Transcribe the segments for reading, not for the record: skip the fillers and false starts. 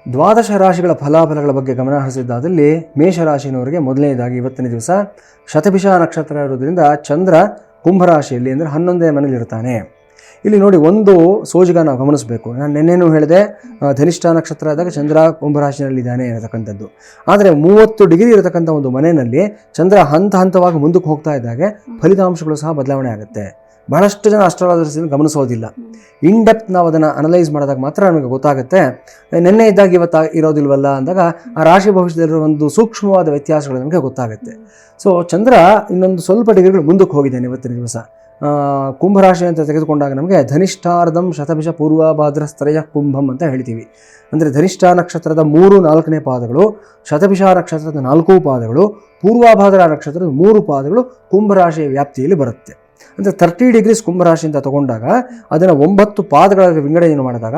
ದ್ವಾದಶ ರಾಶಿಗಳ ಫಲಾಫಲಗಳ ಬಗ್ಗೆ ಗಮನ ಹರಿಸಿದ್ದಾದಲ್ಲಿ ಮೇಷರಾಶಿನವರಿಗೆ ಮೊದಲನೇದಾಗಿ ಇವತ್ತಿನ ದಿವಸ ಶತಭಿಷ ನಕ್ಷತ್ರ ಇರೋದ್ರಿಂದ ಚಂದ್ರ ಕುಂಭರಾಶಿಯಲ್ಲಿ ಅಂದರೆ 11ನೇ ಮನೇಲಿರ್ತಾನೆ. ಇಲ್ಲಿ ನೋಡಿ, ಒಂದು ಸೋಜಿಗ ನಾವು ಗಮನಿಸಬೇಕು. ನಾನು ನಿನ್ನೆನೂ ಹೇಳಿದೆ, ಧನಿಷ್ಠ ನಕ್ಷತ್ರ ಆದಾಗ ಚಂದ್ರ ಕುಂಭರಾಶಿನಲ್ಲಿದ್ದಾನೆ ಅನ್ನತಕ್ಕಂಥದ್ದು. ಆದರೆ 30 ಡಿಗ್ರಿ ಇರತಕ್ಕಂಥ ಒಂದು ಮನೆಯಲ್ಲಿ ಚಂದ್ರ ಹಂತವಾಗಿ ಮುಂದಕ್ಕೆ ಹೋಗ್ತಾ ಇದ್ದಾಗೆ ಫಲಿತಾಂಶಗಳು ಸಹ ಬದಲಾವಣೆ ಆಗುತ್ತೆ. ಬಹಳಷ್ಟು ಜನ ಅಸ್ಟ್ರಾಲಜರ್ಸ್ ಗಮನಿಸೋದಿಲ್ಲ. ಇನ್ ಡೆಪ್ತ್ ನಾವು ಅದನ್ನು ಅನಲೈಸ್ ಮಾಡಿದಾಗ ಮಾತ್ರ ನಮಗೆ ಗೊತ್ತಾಗುತ್ತೆ, ನಿನ್ನೆ ಇದ್ದಾಗ ಇವತ್ತು ಇರೋದಿಲ್ವಲ್ಲ ಅಂದಾಗ ಆ ರಾಶಿ ಭವಿಷ್ಯದಲ್ಲಿರೋ ಒಂದು ಸೂಕ್ಷ್ಮವಾದ ವ್ಯತ್ಯಾಸಗಳು ನಮಗೆ ಗೊತ್ತಾಗುತ್ತೆ. ಸೊ ಚಂದ್ರ ಇನ್ನೊಂದು ಸ್ವಲ್ಪ ಡಿಗ್ರಿಗಳು ಮುಂದಕ್ಕೆ ಹೋಗಿದ್ದಾನೆ ಇವತ್ತಿನ ದಿವಸ. ಕುಂಭರಾಶಿ ಅಂತ ತೆಗೆದುಕೊಂಡಾಗ ನಮಗೆ ಧನಿಷ್ಠಾರ್ಧಂ ಶತಭಿಷ ಪೂರ್ವಭಾದ್ರ ತ್ರಯ ಕುಂಭಂ ಅಂತ ಹೇಳ್ತೀವಿ. ಅಂದರೆ ಧನಿಷ್ಠ ನಕ್ಷತ್ರದ 3-4ನೇ ಪಾದಗಳು, ಶತಭಿಷ ನಕ್ಷತ್ರದ 4 ಪಾದಗಳು, ಪೂರ್ವಭಾದ್ರ ನಕ್ಷತ್ರದ 3 ಪಾದಗಳು ಕುಂಭರಾಶಿಯ ವ್ಯಾಪ್ತಿಯಲ್ಲಿ ಬರುತ್ತೆ. ಅಂದರೆ 30 ಡಿಗ್ರೀಸ್ ಕುಂಭರಾಶಿ ಅಂತ ತಗೊಂಡಾಗ ಅದನ್ನು 9 ಪಾದಗಳ ವಿಂಗಡಣೆಯನ್ನು ಮಾಡಿದಾಗ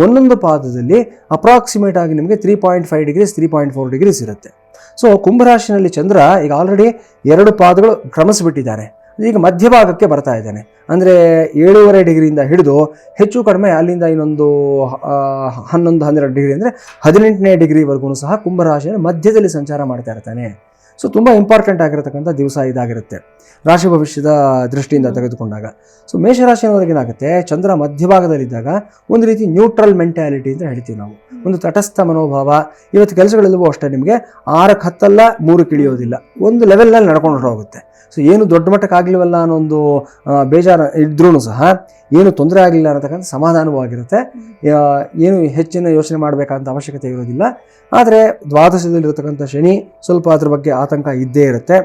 ಒಂದೊಂದು ಪಾದದಲ್ಲಿ ಅಪ್ರಾಕ್ಸಿಮೇಟ್ ಆಗಿ ನಿಮಗೆ 3.5 ಡಿಗ್ರೀಸ್ 3.4 ಡಿಗ್ರೀಸ್ ಇರುತ್ತೆ. ಸೊ ಕುಂಭರಾಶಿನಲ್ಲಿ ಚಂದ್ರ ಈಗ ಆಲ್ರೆಡಿ 2 ಪಾದಗಳು ಕ್ರಮಿಸಿಬಿಟ್ಟಿದ್ದಾನೆ. ಈಗ ಮಧ್ಯಭಾಗಕ್ಕೆ ಬರ್ತಾ ಇದ್ದಾನೆ. ಅಂದರೆ 7.5 ಡಿಗ್ರಿಯಿಂದ ಹಿಡಿದು ಹೆಚ್ಚು ಕಡಿಮೆ ಅಲ್ಲಿಂದ ಇನ್ನೊಂದು 11-12 ಡಿಗ್ರಿ ಅಂದರೆ 18ನೇ ಡಿಗ್ರಿವರೆಗೂ ಸಹ ಕುಂಭರಾಶಿಯ ಮಧ್ಯದಲ್ಲಿ ಸಂಚಾರ ಮಾಡ್ತಾ ಇರ್ತಾನೆ. ಸೊ ತುಂಬ ಇಂಪಾರ್ಟೆಂಟ್ ಆಗಿರತಕ್ಕಂಥ ದಿವಸ ಇದಾಗಿರುತ್ತೆ ರಾಶಿ ಭವಿಷ್ಯದ ದೃಷ್ಟಿಯಿಂದ ತೆಗೆದುಕೊಂಡಾಗ. ಸೊ ಮೇಷರಾಶಿಯವರಿಗೆ ಏನಾಗುತ್ತೆ, ಚಂದ್ರ ಮಧ್ಯಭಾಗದಲ್ಲಿದ್ದಾಗ ಒಂದು ರೀತಿ ನ್ಯೂಟ್ರಲ್ ಮೆಂಟ್ಯಾಲಿಟಿ ಅಂತ ಹೇಳ್ತೀವಿ ನಾವು, ಒಂದು ತಟಸ್ಥ ಮನೋಭಾವ. ಇವತ್ತು ಕೆಲಸಗಳೆಲ್ಲವೂ ಅಷ್ಟೇ, ನಿಮಗೆ 6ಕ್ಕೆ ಹತ್ತಲ್ಲ 3ಕ್ಕೆ ಇಳಿಯೋದಿಲ್ಲ, ಒಂದು ಲೆವೆಲ್ನಲ್ಲಿ ನಡ್ಕೊಂಡು ಹೋಗುತ್ತೆ. ಸೊ ಏನು ದೊಡ್ಡ ಮಟ್ಟಕ್ಕೆ ಆಗಲಿವಲ್ಲ ಅನ್ನೋ ಒಂದು ಬೇಜಾರು ಇದ್ರೂ ಸಹ ಏನು ತೊಂದರೆ ಆಗಲಿಲ್ಲ ಅನ್ನತಕ್ಕಂಥ ಸಮಾಧಾನವೂ ಆಗಿರುತ್ತೆ. ಏನು ಹೆಚ್ಚಿನ ಯೋಚನೆ ಮಾಡಬೇಕಂತ ಅವಶ್ಯಕತೆ ಇರೋದಿಲ್ಲ. ಆದರೆ ದ್ವಾದಶದಲ್ಲಿರತಕ್ಕಂಥ ಶನಿ ಸ್ವಲ್ಪ ಅದ್ರ ಬಗ್ಗೆ ಆತಂಕ ಇದ್ದೇ ಇರುತ್ತೆ.